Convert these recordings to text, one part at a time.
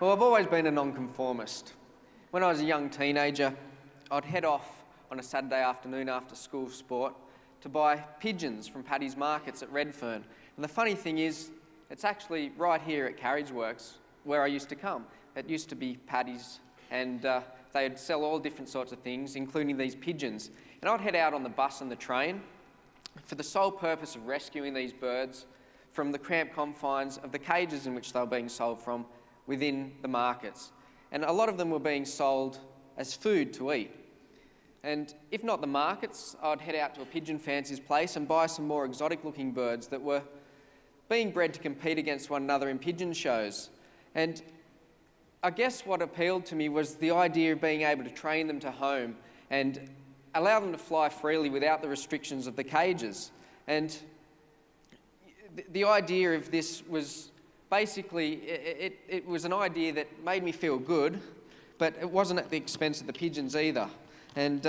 Well, I've always been a nonconformist. When I was a young teenager, I'd head off on a Saturday afternoon after school sport to buy pigeons from Paddy's Markets at Redfern. And the funny thing is, it's actually right here at Carriageworks where I used to come. It used to be Paddy's, and they'd sell all different sorts of things, including these pigeons. And I'd head out on the bus and the train for the sole purpose of rescuing these birds from the cramped confines of the cages in which they were being sold from within the markets. And a lot of them were being sold as food to eat. And if not the markets, I'd head out to a pigeon fancier's place and buy some more exotic looking birds that were being bred to compete against one another in pigeon shows. And I guess what appealed to me was the idea of being able to train them to home and allow them to fly freely without the restrictions of the cages. And the idea of this was basically, it was an idea that made me feel good, but it wasn't at the expense of the pigeons either. And,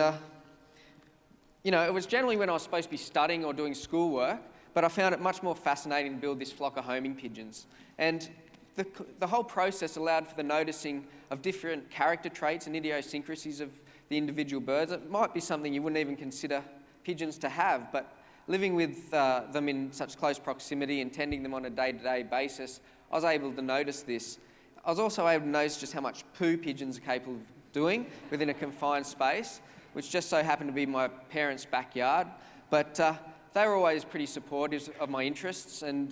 you know, it was generally when I was supposed to be studying or doing schoolwork, but I found it much more fascinating to build this flock of homing pigeons. And the whole process allowed for the noticing of different character traits and idiosyncrasies of the individual birds. It might be something you wouldn't even consider pigeons to have, but living with them in such close proximity and tending them on a day-to-day basis, I was able to notice this. I was also able to notice just how much poo pigeons are capable of doing within a confined space, which just so happened to be my parents' backyard. But they were always pretty supportive of my interests, and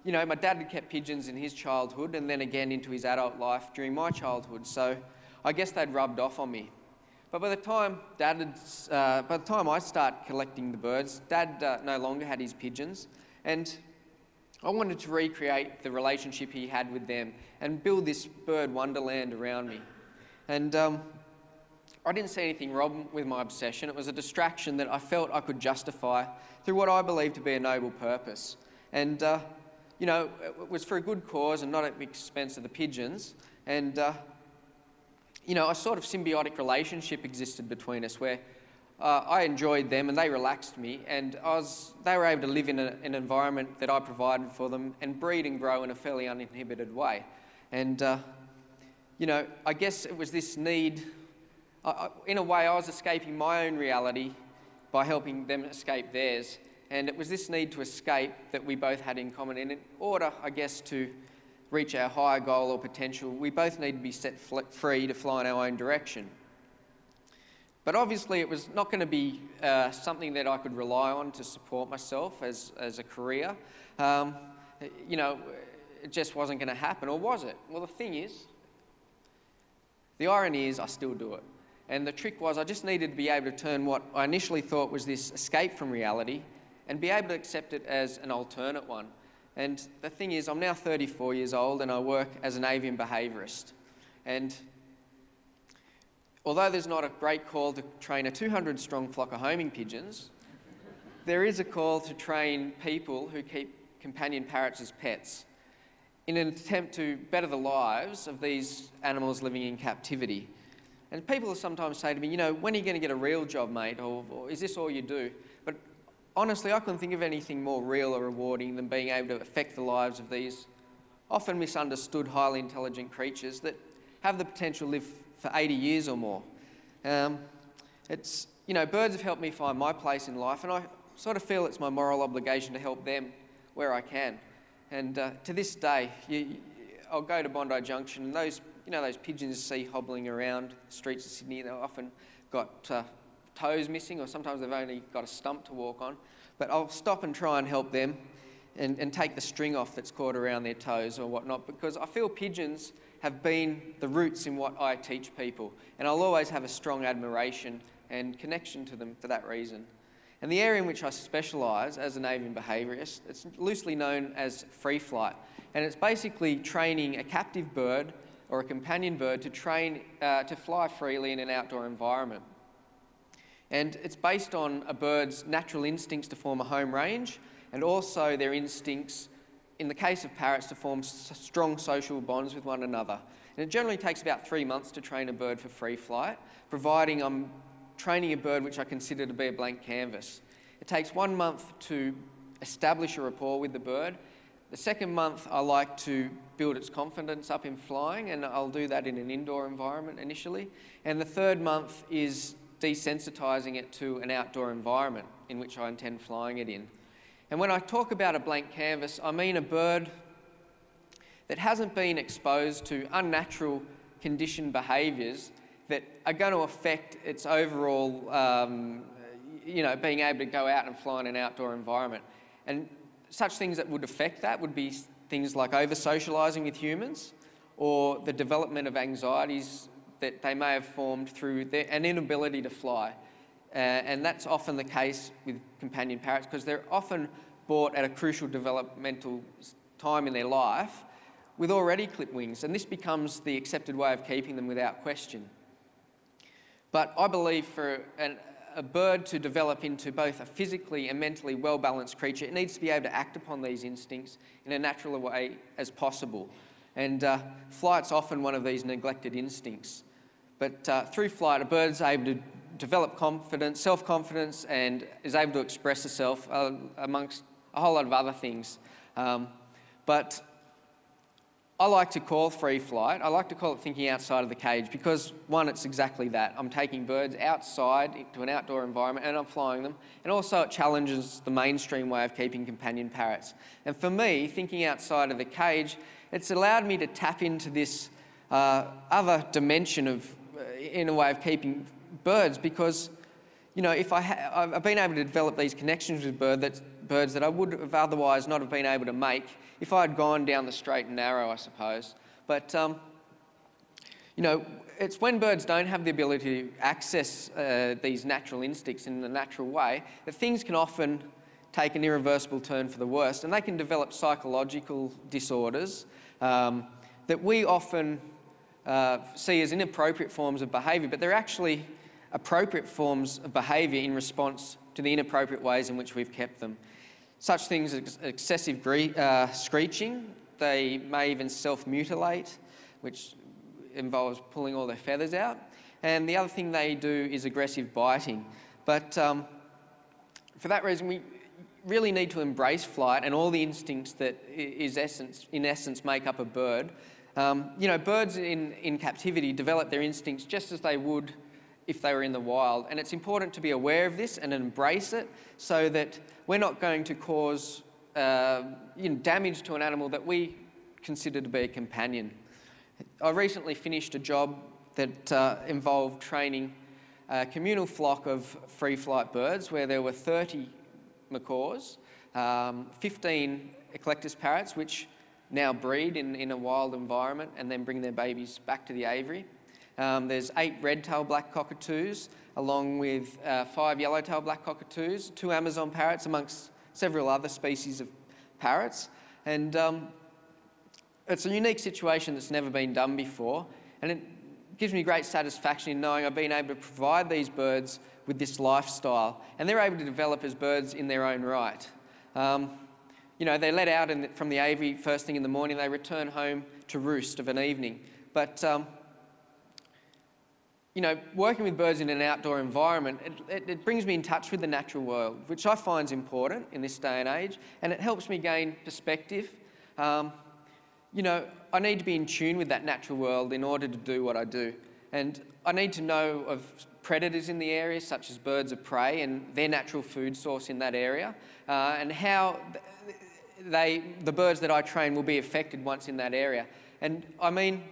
you know, my dad had kept pigeons in his childhood and then again into his adult life during my childhood, so I guess they'd rubbed off on me. But by the time I started collecting the birds, Dad no longer had his pigeons, and I wanted to recreate the relationship he had with them and build this bird wonderland around me. And I didn't see anything wrong with my obsession. It was a distraction that I felt I could justify through what I believed to be a noble purpose. And, you know, it was for a good cause and not at the expense of the pigeons. And, you know, a sort of symbiotic relationship existed between us where I enjoyed them and they relaxed me, and they were able to live in an environment that I provided for them and breed and grow in a fairly uninhibited way. And, you know, I guess it was this need, in a way I was escaping my own reality by helping them escape theirs, and it was this need to escape that we both had in common. And in order, I guess, to reach our higher goal or potential, we both need to be set free to fly in our own direction. But obviously it was not going to be something that I could rely on to support myself as a career. You know, it just wasn't going to happen, or was it? Well, the thing is, the irony is I still do it. And the trick was I just needed to be able to turn what I initially thought was this escape from reality and be able to accept it as an alternate one. And the thing is, I'm now 34 years old and I work as an avian behaviourist. And although there's not a great call to train a 200-strong flock of homing pigeons, there is a call to train people who keep companion parrots as pets in an attempt to better the lives of these animals living in captivity. And people will sometimes say to me, you know, when are you going to get a real job, mate? Or is this all you do? But honestly, I couldn't think of anything more real or rewarding than being able to affect the lives of these often misunderstood, highly intelligent creatures that have the potential to live for 80 years or more. You know, birds have helped me find my place in life, and I sort of feel it's my moral obligation to help them where I can. And to this day, I'll go to Bondi Junction, and those pigeons you see hobbling around the streets of Sydney, they've often got toes missing, or sometimes they've only got a stump to walk on. But I'll stop and try and help them and take the string off that's caught around their toes or whatnot, because I feel pigeons have been the roots in what I teach people, and I'll always have a strong admiration and connection to them for that reason. And the area in which I specialise as an avian behaviourist, it's loosely known as free flight, and it's basically training a captive bird or a companion bird to fly freely in an outdoor environment. And it's based on a bird's natural instincts to form a home range, and also their instincts, in the case of parrots, to form strong social bonds with one another. And it generally takes about 3 months to train a bird for free flight, providing I'm training a bird which I consider to be a blank canvas. It takes 1 month to establish a rapport with the bird. The second month, I like to build its confidence up in flying, and I'll do that in an indoor environment initially. And the third month is desensitising it to an outdoor environment in which I intend flying it in. And when I talk about a blank canvas, I mean a bird that hasn't been exposed to unnatural conditioned behaviours that are going to affect its overall, being able to go out and fly in an outdoor environment. And such things that would affect that would be things like over-socialising with humans, or the development of anxieties that they may have formed through an inability to fly. And that's often the case with companion parrots, because they're often bought at a crucial developmental time in their life with already clipped wings, and this becomes the accepted way of keeping them without question. But I believe for a bird to develop into both a physically and mentally well-balanced creature, it needs to be able to act upon these instincts in a natural way as possible. And flight's often one of these neglected instincts. But through flight, a bird's able to develop confidence, self-confidence, and is able to express itself amongst a whole lot of other things. But I like to call free flight, I like to call it thinking outside of the cage, because one, it's exactly that. I'm taking birds outside into an outdoor environment and I'm flying them, and also it challenges the mainstream way of keeping companion parrots. And for me, thinking outside of the cage, it's allowed me to tap into this other dimension of, in a way of keeping birds, because, you know, if I've been able to develop these connections with birds that I would have otherwise not have been able to make if I had gone down the straight and narrow, I suppose. But, you know, it's when birds don't have the ability to access these natural instincts in a natural way that things can often take an irreversible turn for the worst, and they can develop psychological disorders that we often see as inappropriate forms of behaviour, but they're actually appropriate forms of behaviour in response to the inappropriate ways in which we've kept them. Such things as excessive screeching, they may even self-mutilate, which involves pulling all their feathers out. And the other thing they do is aggressive biting. But for that reason, we really need to embrace flight and all the instincts that in essence make up a bird. You know, birds in captivity develop their instincts just as they would if they were in the wild, and it's important to be aware of this and embrace it so that we're not going to cause damage to an animal that we consider to be a companion. I recently finished a job that involved training a communal flock of free flight birds where there were 30 macaws, 15 Eclectus parrots, which now breed in a wild environment and then bring their babies back to the aviary. There's 8 red-tailed black cockatoos, along with 5 yellow-tailed black cockatoos, 2 Amazon parrots, amongst several other species of parrots. And it's a unique situation that's never been done before, and it gives me great satisfaction in knowing I've been able to provide these birds with this lifestyle, and they're able to develop as birds in their own right. You know, they're let out from the aviary first thing in the morning, they return home to roost of an evening. But you know, working with birds in an outdoor environment, it brings me in touch with the natural world, which I find is important in this day and age, and it helps me gain perspective. You know, I need to be in tune with that natural world in order to do what I do. And I need to know of predators in the area, such as birds of prey and their natural food source in that area, and how the birds that I train will be affected once in that area. And I mean,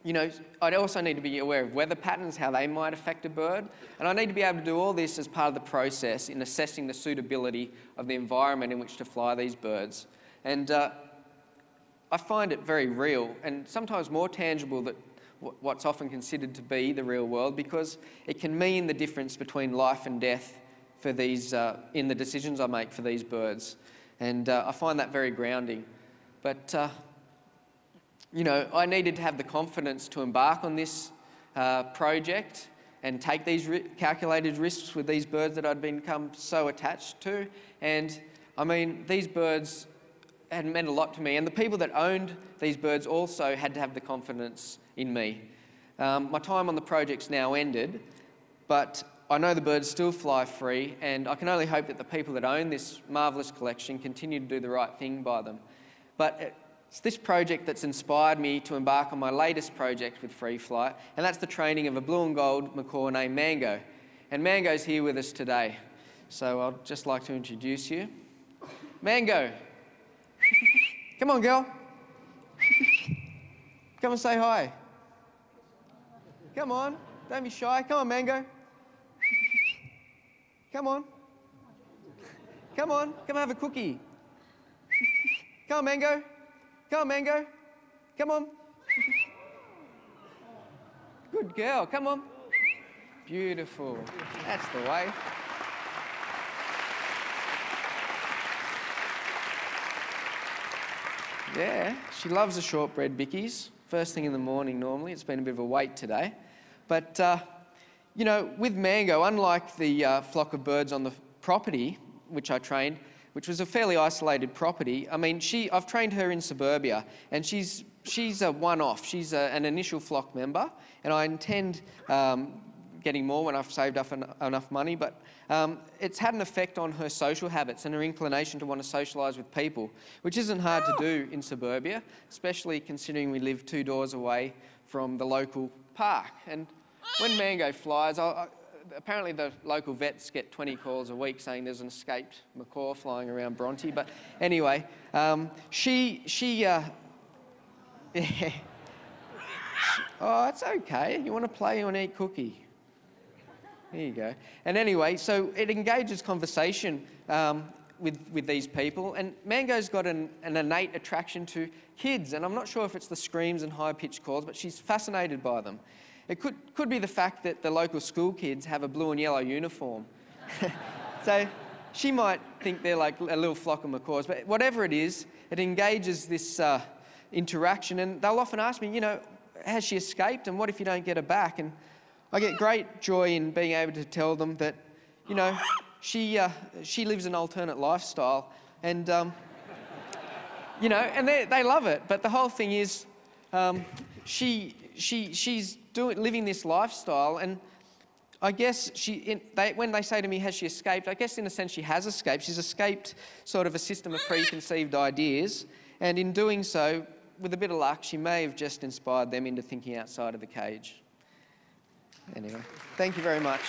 you know, I'd also need to be aware of weather patterns, how they might affect a bird, and I need to be able to do all this as part of the process in assessing the suitability of the environment in which to fly these birds. And I find it very real and sometimes more tangible than what's often considered to be the real world, because it can mean the difference between life and death for these, in the decisions I make for these birds. And I find that very grounding. But you know, I needed to have the confidence to embark on this project and take these calculated risks with these birds that I'd become so attached to. And I mean, these birds had meant a lot to me, and the people that owned these birds also had to have the confidence in me. My time on the project's now ended, but I know the birds still fly free, and I can only hope that the people that own this marvellous collection continue to do the right thing by them. But it's this project that's inspired me to embark on my latest project with Free Flight, and that's the training of a blue and gold macaw named Mango. And Mango's here with us today. So I'd just like to introduce you. Mango. Come on, girl. Come and say hi. Come on, don't be shy. Come on, Mango. Come on. Come on, come have a cookie. Come on, Mango. Come on, Mango. Come on. Good girl, come on. Beautiful. That's the way. Yeah, she loves the shortbread bickies. First thing in the morning normally. It's been a bit of a wait today. But, you know, with Mango, unlike the flock of birds on the property, which I trained, which was a fairly isolated property, I mean, I've trained her in suburbia, and she's a one-off. She's an initial flock member, and I intend getting more when I've saved up enough money, but it's had an effect on her social habits and her inclination to want to socialise with people, which isn't hard to do in suburbia, especially considering we live 2 doors away from the local park. And when Mango flies, apparently the local vets get 20 calls a week saying there's an escaped macaw flying around Bronte. But anyway, yeah. Oh, it's okay. You want to play, you want to eat cookie. There you go. And anyway, so it engages conversation with these people. And Mango's got an innate attraction to kids. And I'm not sure if it's the screams and high-pitched calls, but she's fascinated by them. It could be the fact that the local school kids have a blue and yellow uniform. So she might think they're like a little flock of macaws, but whatever it is, it engages this interaction, and they'll often ask me, you know, has she escaped, and what if you don't get her back? And I get great joy in being able to tell them that, you know, she lives an alternate lifestyle, and, you know, and they love it, but the whole thing is she's living this lifestyle, and I guess when they say to me, has she escaped, I guess in a sense she has escaped. She's escaped sort of a system of preconceived ideas, and in doing so, with a bit of luck, she may have just inspired them into thinking outside of the cage. Anyway, thank you very much.